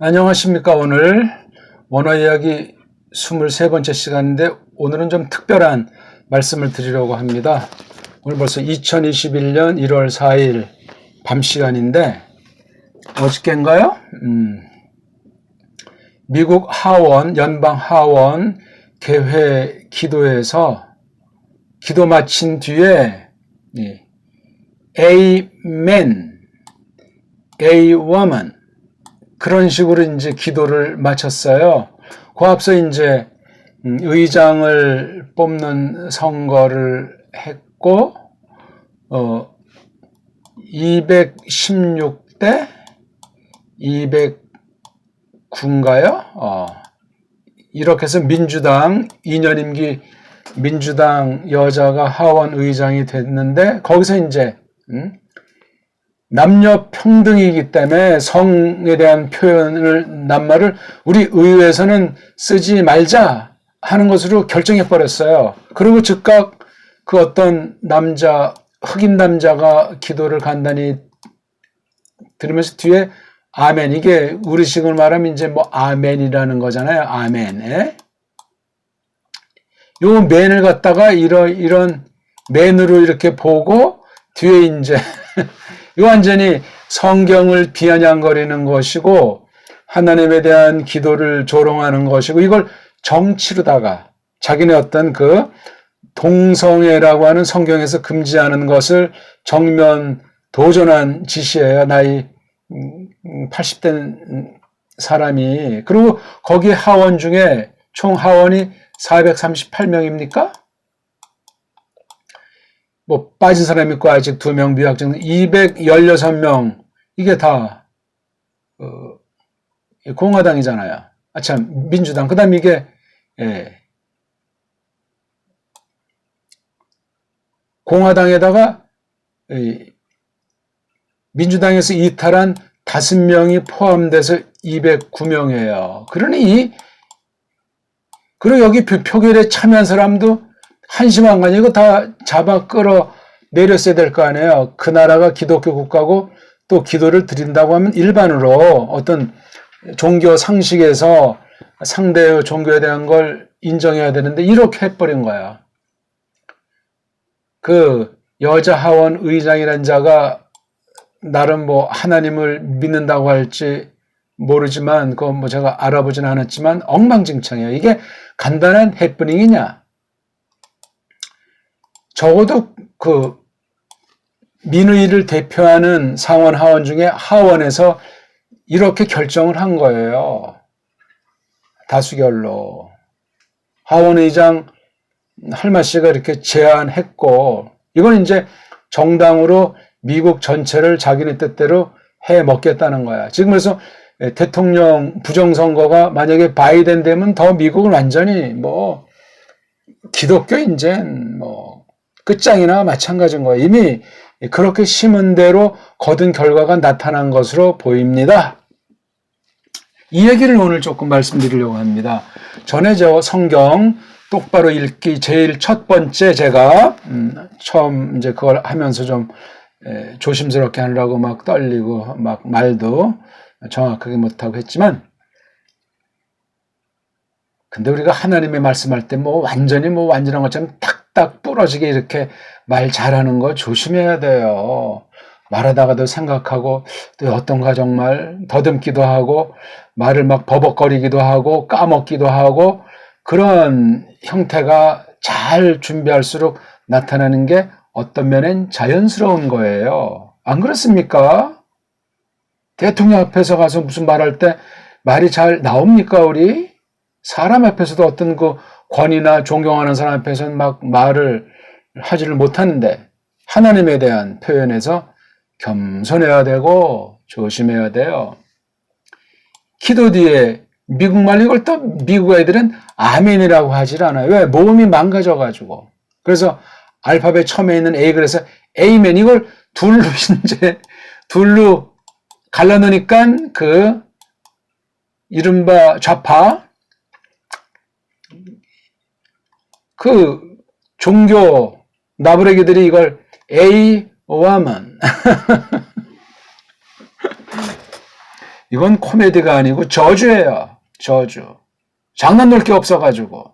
안녕하십니까. 오늘 원어 이야기 23번째 시간인데 오늘은 좀 특별한 말씀을 드리려고 합니다. 오늘 벌써 2021년 1월 4일 밤 시간인데 어저께인가요? 미국 하원, 연방 하원 개회 기도에서 기도 마친 뒤에 Amen, A woman 그런 식으로 이제 기도를 마쳤어요. 그 앞서 이제 의장을 뽑는 선거를 했고, 216대 209인가요? 이렇게 해서 민주당 2년 임기 민주당 여자가 하원 의장이 됐는데 거기서 이제 남녀 평등이기 때문에 성에 대한 표현을 낱말을 우리 의회에서는 쓰지 말자 하는 것으로 결정해 버렸어요. 그리고 즉각 그 어떤 남자 흑인 남자가 기도를 간단히 들으면서 뒤에 아멘, 이게 우리식으로 말하면 이제 뭐 아멘이라는 거잖아요. 아멘. 예? 요 맨을 갖다가 이런 맨으로 이렇게 보고 뒤에 이제 이 완전히 성경을 비아냥거리는 것이고 하나님에 대한 기도를 조롱하는 것이고 이걸 정치로다가 자기네 어떤 그 동성애라고 하는 성경에서 금지하는 것을 정면 도전한 짓이에요. 나이 80대 사람이. 그리고 거기 하원 중에 총 하원이 438명입니까? 뭐 빠진 사람이 있고 아직 2명 미확정 216명 이게 다 공화당이잖아요. 참 민주당. 그다음 이게 공화당에다가 민주당에서 이탈한 5명이 포함돼서 209명이에요. 그러니 그리고 여기 표결에 참여한 사람도 한심한 거 아니에요? 이거 다 잡아 끌어 내렸어야 될 거 아니에요? 그 나라가 기독교 국가고 또 기도를 드린다고 하면 일반으로 어떤 종교 상식에서 상대의 종교에 대한 걸 인정해야 되는데 이렇게 해버린 거야. 그 여자 하원 의장이라는 자가 나름 뭐 하나님을 믿는다고 할지 모르지만 그건 뭐 제가 알아보진 않았지만 엉망진창이에요. 이게 간단한 해프닝이냐? 적어도 그 민의를 대표하는 상원 하원 중에 하원에서 이렇게 결정을 한 거예요. 다수결로. 하원 의장 할마 씨가 이렇게 제안했고 이건 이제 정당으로 미국 전체를 자기네 뜻대로 해 먹겠다는 거야. 지금 그래서 대통령 부정선거가 만약에 바이든 되면 더 미국은 완전히 뭐 기독교 인젠 뭐 끝장이나 마찬가지인 거예요. 이미 그렇게 심은 대로 거둔 결과가 나타난 것으로 보입니다. 이 얘기를 오늘 조금 말씀드리려고 합니다. 전에 저 성경 똑바로 읽기 제일 첫 번째 제가 처음 이제 그걸 하면서 좀 조심스럽게 하느라고 막 떨리고 막 말도 정확하게 못하고 했지만 근데 우리가 하나님의 말씀할 때 뭐 완전한 것처럼 탁탁 부러지게 이렇게 말 잘하는 거 조심해야 돼요. 말하다가도 생각하고 또 어떤가 정말 더듬기도 하고 말을 막 버벅거리기도 하고 까먹기도 하고 그런 형태가 잘 준비할수록 나타나는 게 어떤 면엔 자연스러운 거예요. 안 그렇습니까? 대통령 앞에서 가서 무슨 말할 때 말이 잘 나옵니까, 우리? 사람 앞에서도 어떤 그 권위나 존경하는 사람 앞에서는 막 말을 하지를 못하는데 하나님에 대한 표현에서 겸손해야 되고 조심해야 돼요. 기도 뒤에 미국말 이걸 또 미국 애들은 아멘이라고 하질 않아요. 왜? 모음이 망가져가지고. 그래서 알파벳 처음에 있는 A 그래서 에이멘 이걸 둘로 갈라놓으니까 그 이른바 좌파 그 종교 나부레기들이 이걸 A woman 이건 코미디가 아니고 저주예요. 저주. 장난 놀 게 없어가지고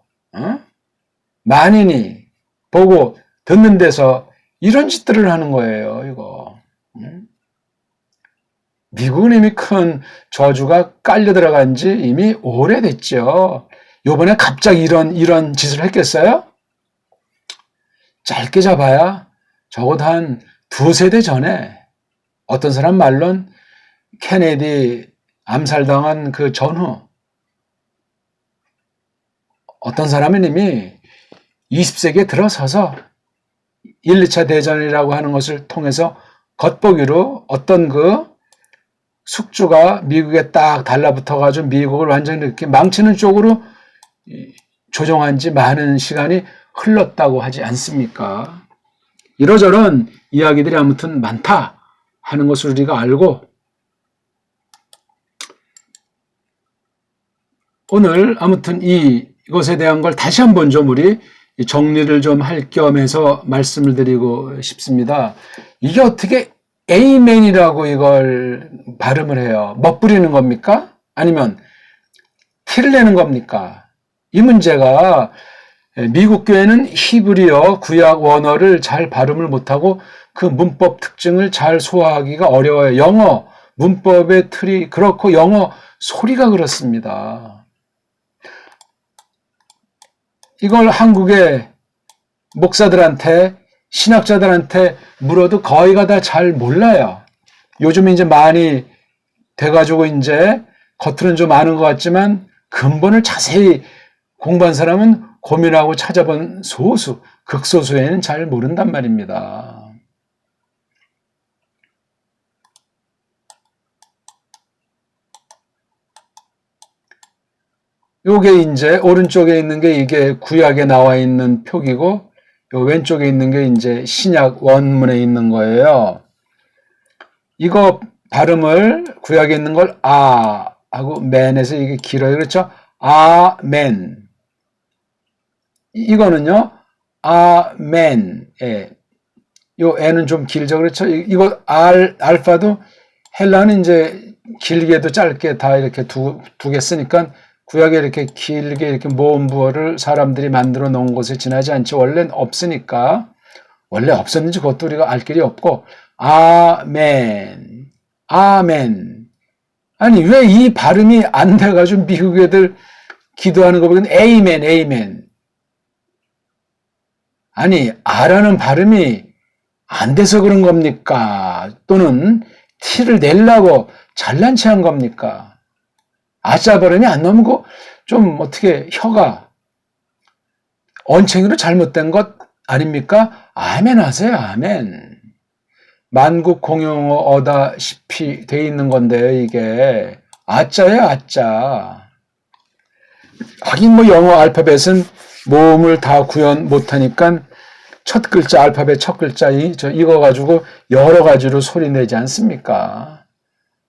만인이 보고 듣는 데서 이런 짓들을 하는 거예요. 이거. 미국은 이미 큰 저주가 깔려 들어간 지 이미 오래됐죠. 요번에 갑자기 이런 짓을 했겠어요? 짧게 잡아야 적어도 한 두세 대 전에 어떤 사람 말론 케네디 암살당한 그 전후 어떤 사람은 이미 20세기에 들어서서 1, 2차 대전이라고 하는 것을 통해서 겉보기로 어떤 그 숙주가 미국에 딱 달라붙어가지고 미국을 완전히 이렇게 망치는 쪽으로 조종한 지 많은 시간이 흘렀다고 하지 않습니까? 이러저런 이야기들이 아무튼 많다 하는 것을 우리가 알고 오늘 아무튼 이것에 대한 걸 다시 한번 좀 우리 정리를 좀 할 겸해서 말씀을 드리고 싶습니다. 이게 어떻게 에이멘이라고 이걸 발음을 해요? 멋부리는 겁니까? 아니면 티를 내는 겁니까? 이 문제가 미국 교회는 히브리어 구약 원어를 잘 발음을 못하고 그 문법 특징을 잘 소화하기가 어려워요. 영어 문법의 틀이 그렇고 영어 소리가 그렇습니다. 이걸 한국의 목사들한테 신학자들한테 물어도 거의가 다 잘 몰라요. 요즘 이제 많이 돼가지고 이제 겉으로는 좀 아는 것 같지만 근본을 자세히 공부한 사람은 고민하고 찾아본 소수, 극소수에는 잘 모른단 말입니다. 요게 이제 오른쪽에 있는 게 이게 구약에 나와 있는 표기고 요 왼쪽에 있는 게 이제 신약 원문에 있는 거예요. 이거 발음을 구약에 있는 걸 아 하고 맨에서 이게 길어요. 그렇죠? 아멘. 이거는요. 아멘. 예. 요 N은 좀 길죠. 그렇죠? 이거 알파도 헬라는 이제 길게도 짧게 다 이렇게 두 개 쓰니까 구약에 이렇게 길게 이렇게 모음 부호를 사람들이 만들어 놓은 곳에 지나지 않지 원래는 없으니까 원래 없었는지 그것도 우리가 알 길이 없고 아멘 아멘 아니 왜 이 발음이 안 돼가지고 미국 애들 기도하는 거 보면 에이멘 에이멘 아니 아라는 발음이 안 돼서 그런 겁니까? 또는 티를 내려고 잘난 체한 겁니까? 아자 발음이 안 넘고 좀 어떻게 혀가 언챙이로 잘못된 것 아닙니까? 아멘 하세요. 아멘. 만국 공용어 어다시피 돼 있는 건데요. 이게 아자예요. 아자. 하긴 뭐 영어 알파벳은 모음을 다 구현 못하니까 첫 글자 알파벳 첫 글자 이거 가지고 여러 가지로 소리 내지 않습니까?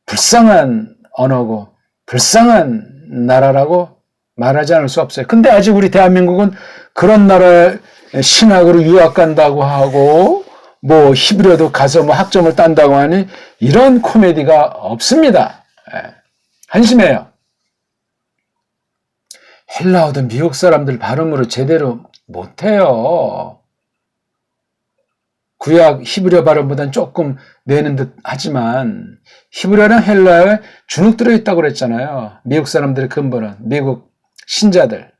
불쌍한 언어고 불쌍한 나라라고 말하지 않을 수 없어요. 근데 아직 우리 대한민국은 그런 나라에 신학으로 유학 간다고 하고 뭐 히브리어도 가서 뭐 학점을 딴다고 하니 이런 코미디가 없습니다. 한심해요. 헬라어도 미국 사람들 발음으로 제대로 못해요. 구약 히브리어 발음보다는 조금 내는 듯 하지만 히브리어랑 헬라어에 주눅 들어있다고 그랬잖아요. 미국 사람들의 근본은 미국 신자들.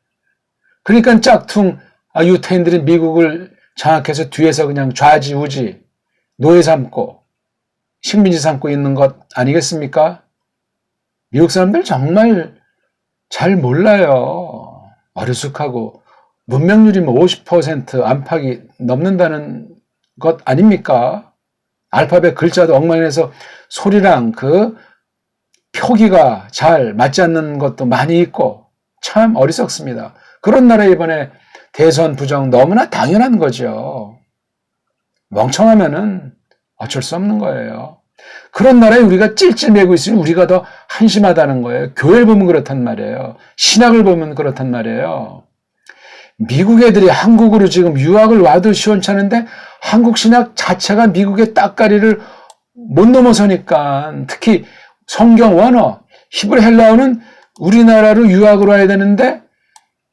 그러니까 짝퉁 유태인들이 미국을 장악해서 뒤에서 그냥 좌지우지 노예 삼고 식민지 삼고 있는 것 아니겠습니까? 미국 사람들 정말 잘 몰라요. 어리숙하고 문명률이 뭐 50% 안팎이 넘는다는 것 아닙니까? 알파벳 글자도 엉망해서 소리랑 그 표기가 잘 맞지 않는 것도 많이 있고 참 어리석습니다. 그런 나라에 이번에 대선 부정 너무나 당연한 거죠. 멍청하면은 어쩔 수 없는 거예요. 그런 나라에 우리가 찔찔매고 있으니 우리가 더 한심하다는 거예요. 교회를 보면 그렇단 말이에요. 신학을 보면 그렇단 말이에요. 미국 애들이 한국으로 지금 유학을 와도 시원찮은데 한국 신학 자체가 미국의 따까리를 못 넘어서니까 특히 성경 원어, 히브리 헬라어는 우리나라로 유학을 와야 되는데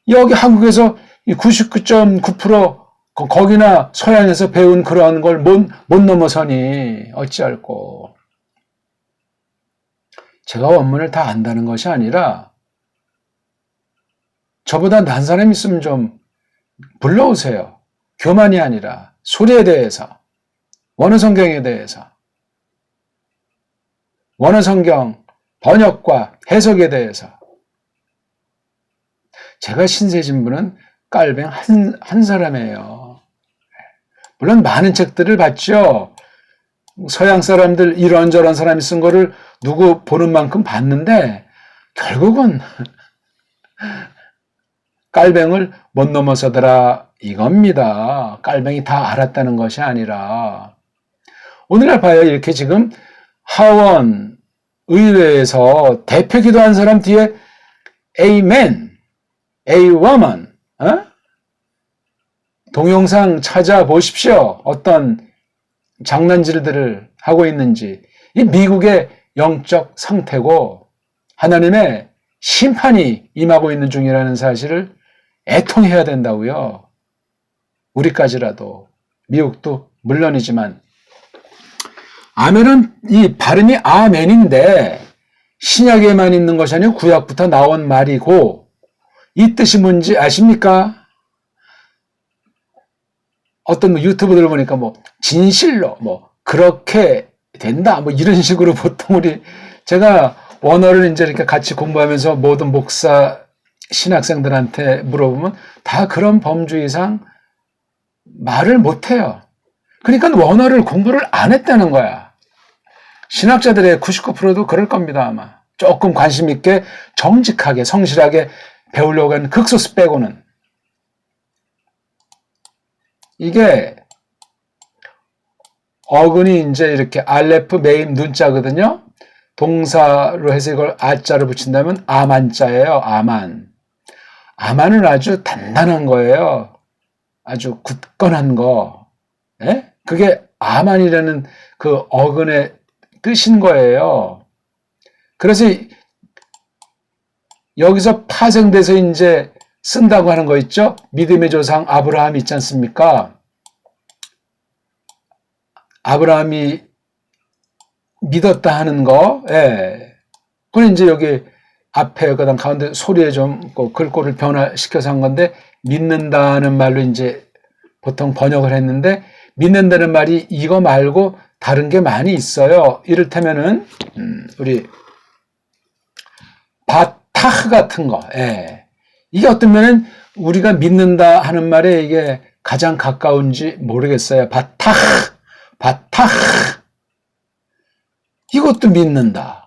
여기 한국에서 99.9% 거기나 서양에서 배운 그런 걸 못 넘어서니 어찌할꼬. 제가 원문을 다 안다는 것이 아니라 저보다 난 사람 있으면 좀 불러오세요. 교만이 아니라 소리에 대해서, 원어 성경에 대해서, 원어 성경 번역과 해석에 대해서. 제가 신세진부는 깔뱅 한 사람이에요. 물론 많은 책들을 봤죠. 서양 사람들 이런저런 사람이 쓴 거를 누구 보는 만큼 봤는데 결국은 깔뱅을 못 넘어서더라 이겁니다. 깔뱅이 다 알았다는 것이 아니라 오늘날 봐요. 이렇게 지금 하원 의회에서 대표 기도한 사람 뒤에 Amen, A-woman, 동영상 찾아보십시오. 어떤 장난질들을 하고 있는지. 이 미국의 영적 상태고 하나님의 심판이 임하고 있는 중이라는 사실을 애통해야 된다고요. 우리까지라도. 미국도 물론이지만. 아멘은 이 발음이 아멘인데 신약에만 있는 것이 아니고 구약부터 나온 말이고 이 뜻이 뭔지 아십니까? 어떤 유튜브들 보니까 진실로 그렇게 된다 이런 식으로 보통 제가 원어를 이제 이렇게 같이 공부하면서 모든 목사 신학생들한테 물어보면 다 그런 범주이상 말을 못해요. 그러니까 원어를 공부를 안 했다는 거야. 신학자들의 99%도 그럴 겁니다, 아마. 조금 관심 있게 정직하게 성실하게 배우려고 하는 극소수 빼고는. 이게 어근이 이제 이렇게 알레프 메임 눈자거든요. 동사로 해서 이걸 아자를 붙인다면 아만자예요. 아만. 아만은 아주 단단한 거예요. 아주 굳건한 거. 예? 그게 아만이라는 그 어근의 뜻인 거예요. 그래서 여기서 파생돼서 이제 쓴다고 하는 거 있죠? 믿음의 조상 아브라함 있지 않습니까? 아브라함이 믿었다 하는 거, 예. 그건 이제 여기 앞에 그다음 가운데 소리에 좀 글꼴을 변화시켜서 한 건데 믿는다는 말로 이제 보통 번역을 했는데 믿는다는 말이 이거 말고 다른 게 많이 있어요. 이를테면은 우리 바타흐 같은 거, 예. 이게 어떤 면은 우리가 믿는다 하는 말에 이게 가장 가까운지 모르겠어요. 바타흐. 이것도 믿는다.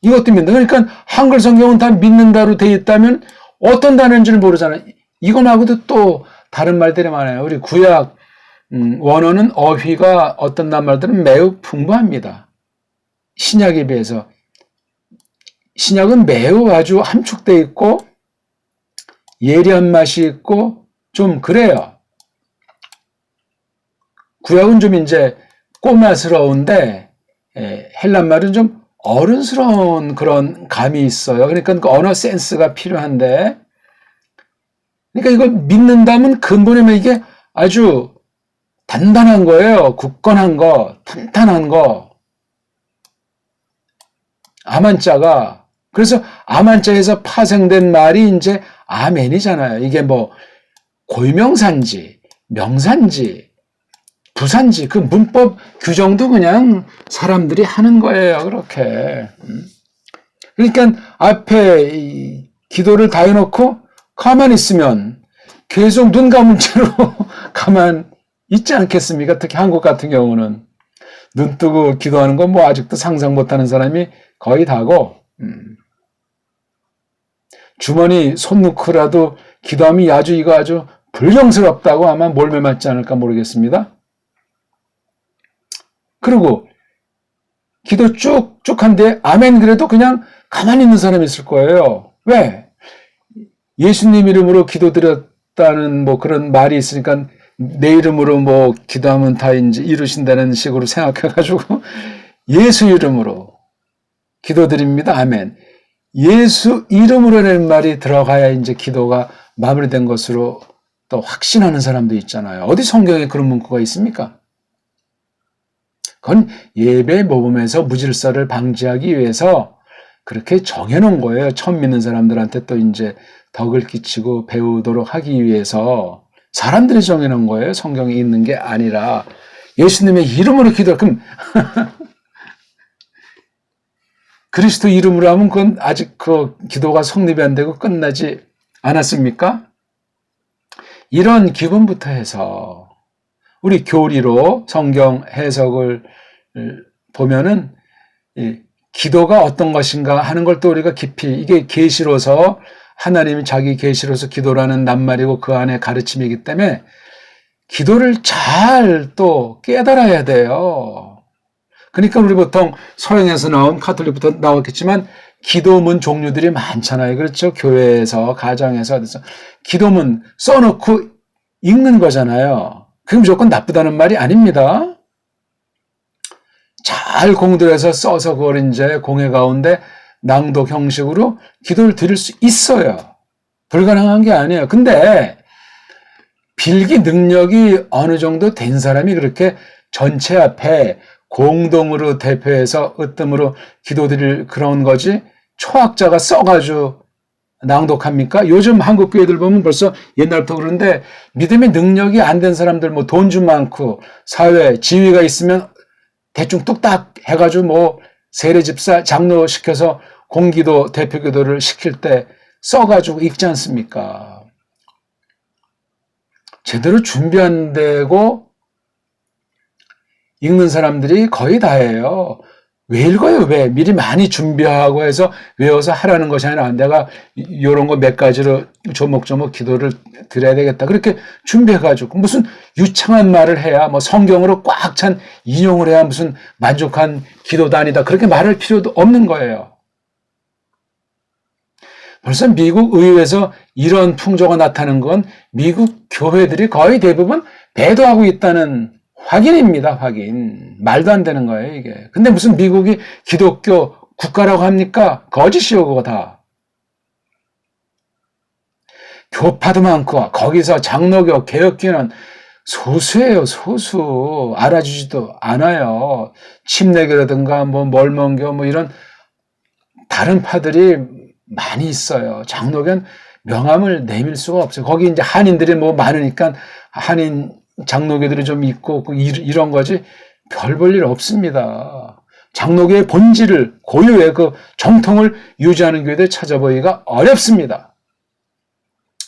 이것도 믿는다. 그러니까 한글 성경은 다 믿는다로 되어 있다면 어떤 단어인지를 모르잖아요. 이거 말고도 또 다른 말들이 많아요. 우리 구약 원어는 어휘가 어떤 말들은 매우 풍부합니다. 신약에 비해서. 신약은 매우 아주 함축되어 있고 예리한 맛이 있고 좀 그래요. 구약은 좀 이제 꼬마스러운데 헬란 말은 좀 어른스러운 그런 감이 있어요. 그러니까 그 언어 센스가 필요한데 그러니까 이걸 믿는다면 근본에는 이게 아주 단단한 거예요. 굳건한 거, 탄탄한 거. 아만자가 그래서 아만자에서 파생된 말이 이제 아멘이잖아요. 이게 고유명사인지 명사인지 부사인지 그 문법 규정도 그냥 사람들이 하는 거예요. 그렇게. 그러니까 앞에 기도를 다 해놓고 가만히 있으면 계속 눈 감은 채로 가만 있지 않겠습니까? 특히 한국 같은 경우는 눈 뜨고 기도하는 건 아직도 상상 못하는 사람이 거의 다고 주머니 손 넣고라도 기도하면 이거 아주 불경스럽다고 아마 몰매 맞지 않을까 모르겠습니다. 그리고 기도 쭉쭉 한데 아멘 그래도 그냥 가만히 있는 사람이 있을 거예요. 왜? 예수님 이름으로 기도드렸다는 그런 말이 있으니까 내 이름으로 기도하면 다 이제 이루신다는 식으로 생각해가지고 예수 이름으로 기도드립니다. 아멘. 예수 이름으로라는 말이 들어가야 이제 기도가 마무리된 것으로 또 확신하는 사람도 있잖아요. 어디 성경에 그런 문구가 있습니까? 그건 예배 모범에서 무질서를 방지하기 위해서 그렇게 정해놓은 거예요. 처음 믿는 사람들한테 또 이제 덕을 끼치고 배우도록 하기 위해서 사람들이 정해놓은 거예요. 성경에 있는 게 아니라 예수님의 이름으로 기도. 그럼 그리스도 이름으로 하면 그건 아직 그 기도가 성립이 안 되고 끝나지 않았습니까? 이런 기분부터 해서 우리 교리로 성경 해석을 보면은 기도가 어떤 것인가 하는 걸 또 우리가 깊이, 이게 계시로서 하나님이 자기 계시로서 기도라는 낱말이고 그 안에 가르침이기 때문에 기도를 잘 또 깨달아야 돼요. 그러니까 우리 보통 서양에서 나온 카톨릭부터 나왔겠지만 기도문 종류들이 많잖아요. 그렇죠? 교회에서, 가정에서, 어디서 기도문 써놓고 읽는 거잖아요. 그게 무조건 나쁘다는 말이 아닙니다. 잘 공들여서 써서 그걸 이제 공회 가운데 낭독 형식으로 기도를 드릴 수 있어요. 불가능한 게 아니에요. 근데 빌기 능력이 어느 정도 된 사람이 그렇게 전체 앞에 공동으로 대표해서 으뜸으로 기도드릴 그런 거지 초학자가 써가지고 낭독합니까? 요즘 한국 교회들 보면 벌써 옛날부터 그러는데 믿음의 능력이 안 된 사람들 뭐 돈 좀 많고 사회 지위가 있으면 대충 뚝딱 해가지고 뭐 세례집사 장로 시켜서 공기도 대표기도를 시킬 때 써가지고 읽지 않습니까? 제대로 준비 안 되고 읽는 사람들이 거의 다예요. 왜 읽어요? 왜? 미리 많이 준비하고 해서 외워서 하라는 것이 아니라 내가 이런 거 몇 가지로 조목조목 기도를 드려야 되겠다. 그렇게 준비해가지고 무슨 유창한 말을 해야 뭐 성경으로 꽉 찬 인용을 해야 무슨 만족한 기도도 아니다. 그렇게 말할 필요도 없는 거예요. 벌써 미국 의회에서 이런 풍조가 나타나는 건 미국 교회들이 거의 대부분 배도하고 있다는 확인입니다. 확인. 말도 안 되는 거예요, 이게. 근데 무슨 미국이 기독교 국가라고 합니까? 거짓이요, 그거 다. 교파도 많고 거기서 장로교, 개혁교는 소수예요, 소수. 알아주지도 않아요. 침례교라든가 뭐 멀몬교 뭐 이런 다른 파들이 많이 있어요. 장로교는 명함을 내밀 수가 없어요. 거기 이제 한인들이 뭐 많으니까 한인 장로교들이 좀 있고 이런 거지 별 볼 일 없습니다. 장로교의 본질을 고유의 그 정통을 유지하는 교회들 찾아보기가 어렵습니다.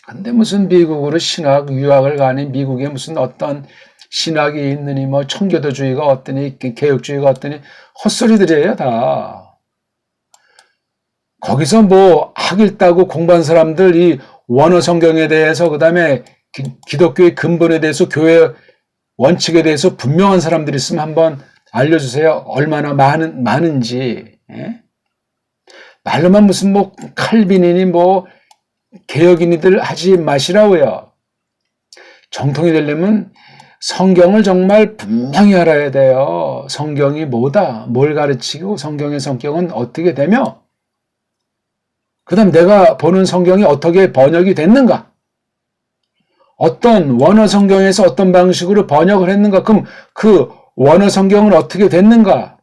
근데 무슨 미국으로 신학 유학을 가니 미국에 무슨 어떤 신학이 있느니 뭐 청교도주의가 어떠니 개혁주의가 어떠니 헛소리들이에요 다. 거기서 뭐 학 읽다고 공부한 사람들 이 원어 성경에 대해서 그다음에 기독교의 근본에 대해서 교회 원칙에 대해서 분명한 사람들이 있으면 한번 알려주세요. 얼마나 많은지. 예? 말로만 무슨 뭐 칼빈이니 뭐 개혁인이들 하지 마시라고요. 정통이 되려면 성경을 정말 분명히 알아야 돼요. 성경이 뭐다, 뭘 가르치고 성경의 성격은 어떻게 되며 그 다음 내가 보는 성경이 어떻게 번역이 됐는가, 어떤 원어 성경에서 어떤 방식으로 번역을 했는가, 그럼 그 원어 성경은 어떻게 됐는가,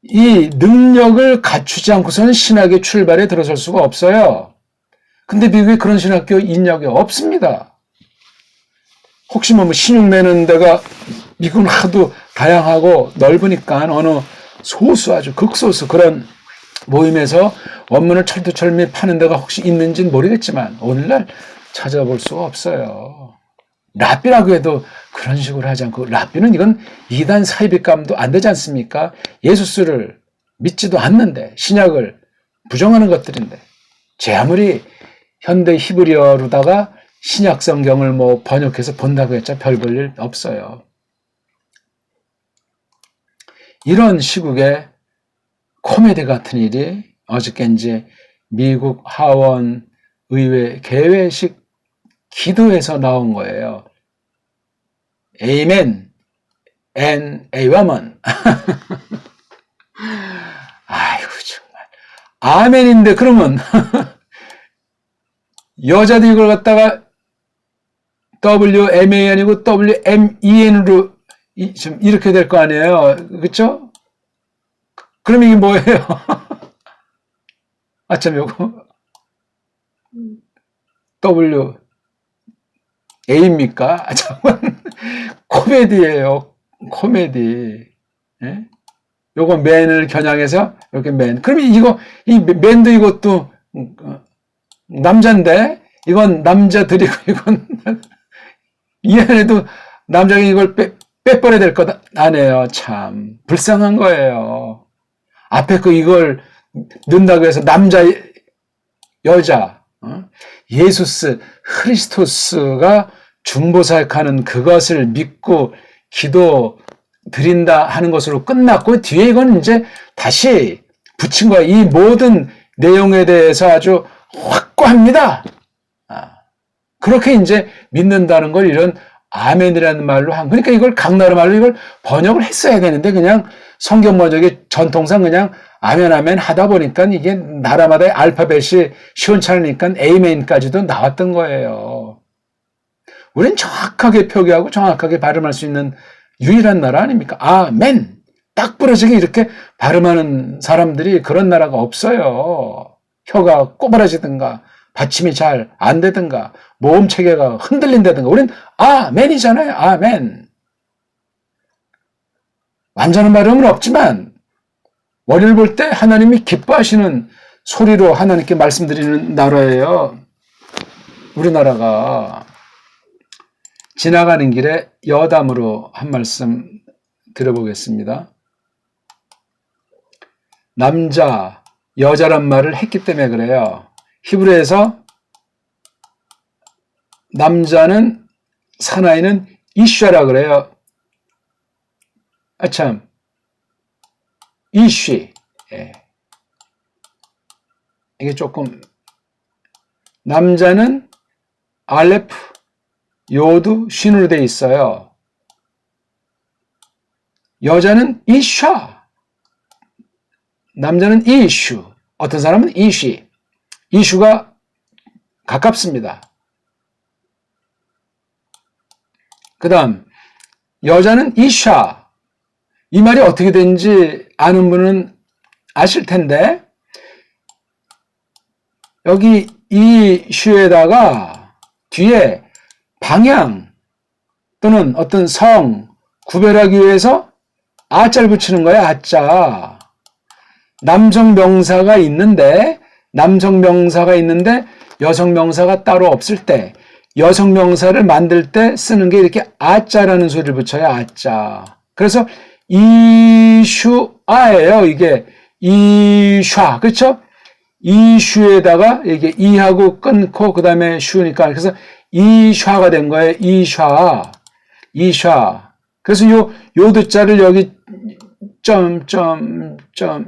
이 능력을 갖추지 않고서는 신학의 출발에 들어설 수가 없어요. 근데 미국에 그런 신학교 인력이 없습니다. 혹시 뭐 신용 내는 데가 미국은 하도 다양하고 넓으니까 어느 소수 아주 극소수 그런 모임에서 원문을 철두철미 파는 데가 혹시 있는지는 모르겠지만 오늘날 찾아볼 수가 없어요. 랍비라고 해도 그런 식으로 하지 않고, 랍비는 이건 이단 사이비감도 안 되지 않습니까? 예수스를 믿지도 않는데 신약을 부정하는 것들인데 제 아무리 현대 히브리어로다가 신약 성경을 뭐 번역해서 본다고 했자 별 볼 일 없어요. 이런 시국에 코미디 같은 일이 어저께 이제 미국 하원 의회 개회식 기도에서 나온 거예요. Amen and a woman. 정말. 아멘인데, 그러면, 여자도 이걸 갖다가 WMA 아니고 WMEN으로 좀 이렇게 될 거 아니에요. 그쵸? 그럼 이게 뭐예요? 아참, 요거. A입니까? 아, 잠깐. 코미디예요. 코미디. 예? 요거 맨을 겨냥해서 이렇게 맨. 그러면 이 맨도 이것도 남자인데 이건 남자들이고 이건 이 안에도 남자가 이걸 빼버려야 될 것 아니에요. 참 불쌍한 거예요. 앞에 이걸 넣는다고 해서 남자 여자 예수스 크리스토스가 중보사역하는 그것을 믿고 기도 드린다 하는 것으로 끝났고 뒤에 이건 이제 다시 붙인 거야. 이 모든 내용에 대해서 아주 확고합니다. 그렇게 이제 믿는다는 걸 이런 아멘이라는 말로 그러니까 이걸 각 나라 말로 이걸 번역을 했어야 되는데 그냥 성경 번역이 전통상 그냥 아멘 아멘 하다 보니까 이게 나라마다의 알파벳이 시원찮으니까 에이멘까지도 나왔던 거예요. 우린 정확하게 표기하고 정확하게 발음할 수 있는 유일한 나라 아닙니까? 아멘! 딱 부러지게 이렇게 발음하는 사람들이 그런 나라가 없어요. 혀가 꼬부라지든가 받침이 잘 안 되든가 모음 체계가 흔들린다든가 우린 아멘이잖아요. 아멘. 완전한 발음은 없지만 머리를 볼 때 하나님이 기뻐하시는 소리로 하나님께 말씀드리는 나라예요. 우리나라가 지나가는 길에 여담으로 한 말씀 드려보겠습니다. 남자, 여자란 말을 했기 때문에 그래요. 히브리에서 남자는 사나이는 이슈라 그래요. 아참, 이쉬. 예. 이게 조금 남자는 알레프, 요도, 쉰으로 돼 있어요. 여자는 이샤. 남자는 이슈. 어떤 사람은 이쉬. 이슈가 가깝습니다. 그 다음 여자는 이샤. 이 말이 어떻게 되는지 아는 분은 아실 텐데 여기 이슈에다가 뒤에 방향 또는 어떤 성 구별하기 위해서 아자를 붙이는 거예요. 아자. 남성 명사가 있는데 여성 명사가 따로 없을 때 여성 명사를 만들 때 쓰는 게 이렇게 아자라는 소리를 붙여요. 아자. 그래서 이슈아예요. 이게 이슈아. 그렇죠? 이슈에다가 이게 이하고 끊고 그다음에 슈니까 그래서 이슈아가 된 거예요. 이슈아. 그래서 요 요드자를 여기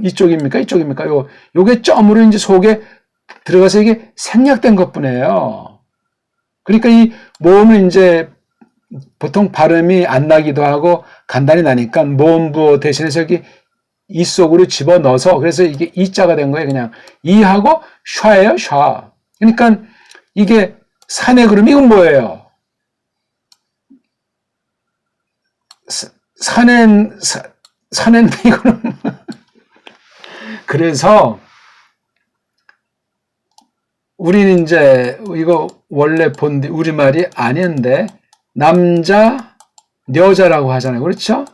이쪽입니까? 요게 점으로 이제 속에 들어가서 이게 생략된 것뿐이에요. 그러니까 이 모음을 이제 보통 발음이 안 나기도 하고 간단히 나니까 모음부 대신해서 여기 이 속으로 집어 넣어서 그래서 이게 이자가 된 거예요. 그냥 이하고 샤예요. 샤. 그러니까 이게 산의 그룹 이건 뭐예요? 산엔 이거는 그래서 우리는 이제 이거 원래 본 우리말이 아닌데 남자 여자라고 하잖아요. 그렇죠?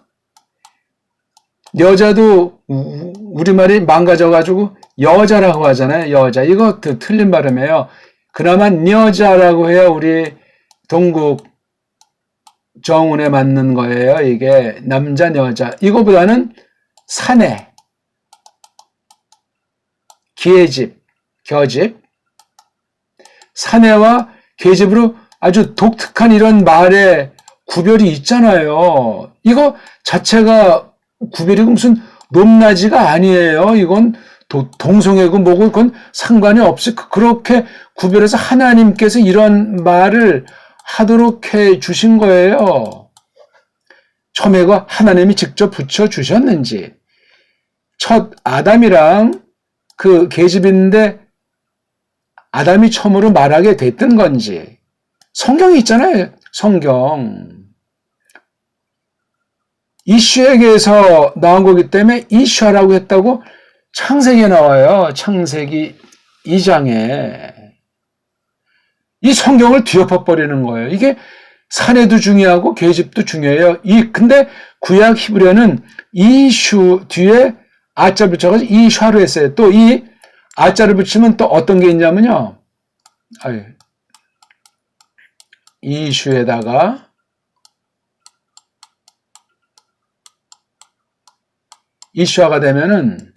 여자도 우리말이 망가져가지고 여자라고 하잖아요. 여자. 이거 틀린 발음이에요. 그나마 여자라고 해야 우리 동국 정운에 맞는 거예요. 이게 남자 여자. 이거보다는 사내, 계집, 겨집, 사내와 계집으로 아주 독특한 이런 말의 구별이 있잖아요. 이거 자체가 구별이 무슨 높낮이가 아니에요. 이건 동성애고 뭐고 그건 상관이 없이 그렇게 구별해서 하나님께서 이런 말을 하도록 해 주신 거예요. 처음에 하나님이 직접 붙여 주셨는지 첫 아담이랑 그 계집인데 아담이 처음으로 말하게 됐던 건지. 성경이 있잖아요. 성경. 이슈에게서 나온 거기 때문에 이슈하라고 했다고 창세기에 나와요. 창세기 2장에. 이 성경을 뒤엎어버리는 거예요. 이게 사내도 중요하고 계집도 중요해요. 근데 구약 히브리어는 이슈 뒤에 아자 붙여가지고 이슈하로 했어요. 또 이 아자를 붙이면 또 어떤 게 있냐면요. 이슈에다가 이슈화가 되면은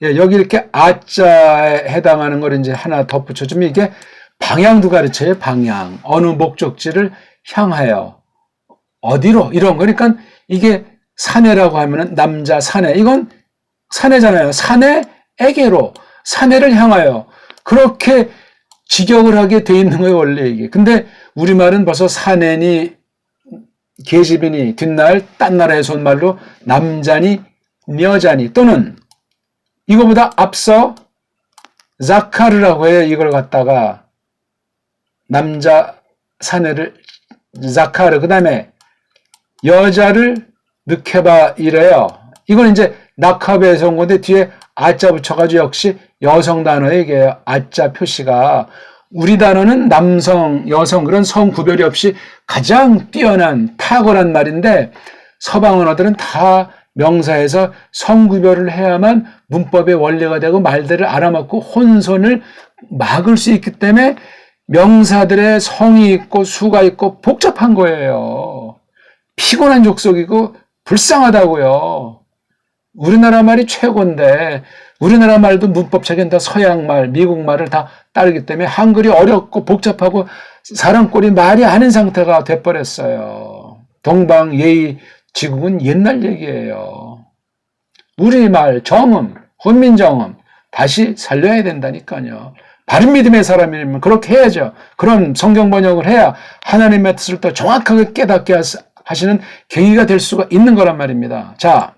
여기 이렇게 아자에 해당하는 걸 이제 하나 덧붙여주면 이게 방향도 가르쳐요. 방향. 어느 목적지를 향하여. 어디로? 이런 거. 그러니까 이게 사내라고 하면은 남자 사내. 이건 사내잖아요. 사내에게로. 사내를 향하여. 그렇게 직역을 하게 돼 있는 거예요. 원래 이게. 근데 우리말은 벌써 사내니 계집이니 뒷날 딴 나라에서 온 말로 남자니 여자니 또는 이거보다 앞서 자카르라고 해요. 이걸 갖다가 남자 사내를 자카르 그 다음에 여자를 느케바 이래요. 이건 이제 낙합에서 온 건데 뒤에 아자 붙여가지고 역시 여성 단어에 이게 아자 표시가 우리 단어는 남성, 여성 그런 성 구별이 없이 가장 뛰어난 탁월한 말인데 서방 언어들은 다 명사에서 성 구별을 해야만 문법의 원리가 되고 말들을 알아먹고 혼선을 막을 수 있기 때문에 명사들의 성이 있고 수가 있고 복잡한 거예요. 피곤한 족속이고 불쌍하다고요. 우리나라 말이 최고인데 우리나라 말도 문법책엔 다 서양 말, 미국 말을 다 따르기 때문에 한글이 어렵고 복잡하고 사람 꼴이 말이 아닌 상태가 돼버렸어요. 동방 예의 지국은 옛날 얘기예요. 우리말 정음, 훈민정음 다시 살려야 된다니까요. 바른 믿음의 사람이면 그렇게 해야죠. 그런 성경 번역을 해야 하나님의 뜻을 더 정확하게 깨닫게 하시는 계기가 될 수가 있는 거란 말입니다. 자,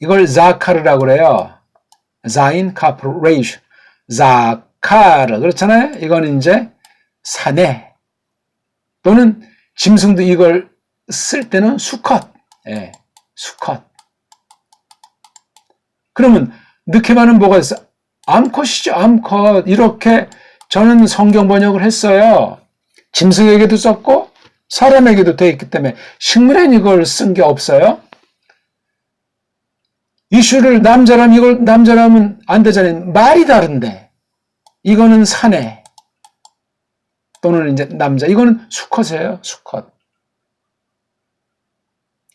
이걸 자카르라고 그래요. 자인 카프레이션. 자카르. 그렇잖아요. 이건 이제 사내 또는 짐승도 이걸 쓸 때는 수컷. 예, 수컷. 그러면 느케바는 뭐가 있어? 암컷이죠. 암컷. 이렇게 저는 성경 번역을 했어요. 짐승에게도 썼고 사람에게도 돼 있기 때문에 식물엔 이걸 쓴 게 없어요. 이슈를 남자라면 이걸 남자라면 안 되잖아요. 말이 다른데 이거는 사내 또는 이제 남자. 이거는 수컷이에요. 수컷.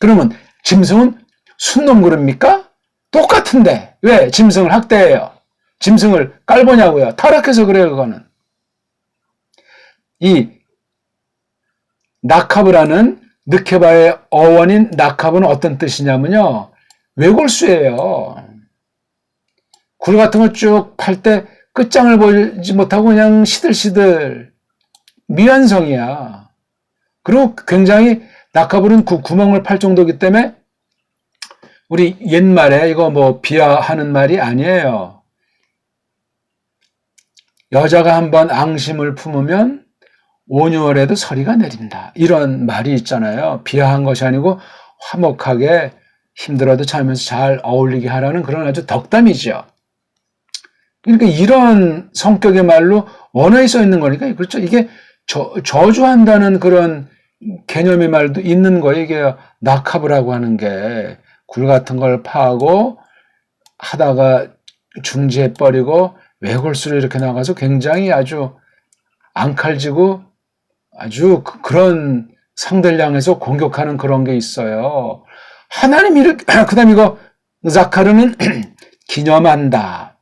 그러면 짐승은 순놈 그럽니까? 똑같은데 왜 짐승을 학대해요? 짐승을 깔보냐고요? 타락해서 그래요. 그거는. 이 나카브라는 느케바의 어원인 나카브는 어떤 뜻이냐면요. 외골수예요. 굴 같은 거 쭉 팔 때 끝장을 보지 못하고 그냥 시들시들 미완성이야. 그리고 굉장히 나카브는 그 구멍을 팔 정도이기 때문에 우리 옛말에 이거 뭐 비하하는 말이 아니에요. 여자가 한번 앙심을 품으면 5개월에도 서리가 내린다. 이런 말이 있잖아요. 비하한 것이 아니고 화목하게 힘들어도 살면서 잘 어울리게 하라는 그런 아주 덕담이죠. 그러니까 이런 성격의 말로 원어에 써 있는 거니까 그렇죠. 이게 저주한다는 그런 개념의 말도 있는 거예요. 이게 나카브라고 하는 게 굴 같은 걸 파고 하다가 중지해버리고 외골수로 이렇게 나가서 굉장히 아주 앙칼지고 아주 그런 상대를 향해서 공격하는 그런 게 있어요. 하나님 이렇게 그다음 이거 자카르는 기념한다,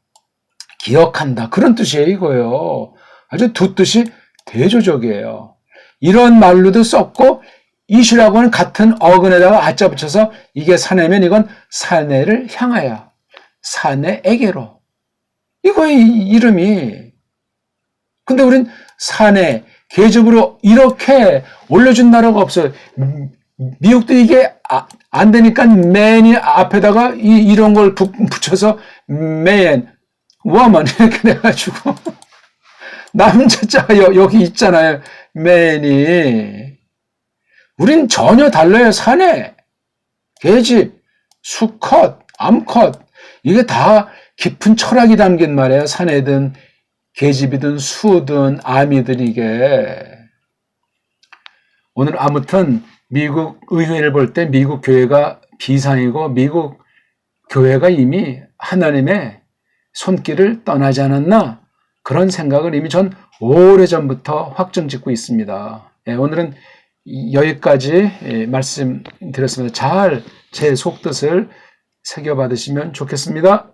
기억한다 그런 뜻이에요. 이거요. 아주 두 뜻이 대조적이에요. 이런 말로도 썼고 이슈라고 하는 같은 어근에다가 아자 붙여서 이게 사내면 이건 사내를 향하여 사내에게로 이거의 이름이. 근데 우린 사내 계집으로 이렇게 올려준 나라가 없어요. 미국도 이게 안 되니까 man이 앞에다가 이런 걸 붙여서 man, woman 이렇게 돼가지고 남자자가 여기 있잖아요. man이. 우린 전혀 달라요. 사내, 계집, 수컷, 암컷 이게 다 깊은 철학이 담긴 말이에요. 사내든 계집이든 수든 암이든 이게. 오늘 아무튼 미국 의회를 볼 때 미국 교회가 비상이고 미국 교회가 이미 하나님의 손길을 떠나지 않았나 그런 생각을 이미 전 오래전부터 확정짓고 있습니다. 오늘은 여기까지 말씀드렸습니다. 잘 제 속뜻을 새겨받으시면 좋겠습니다.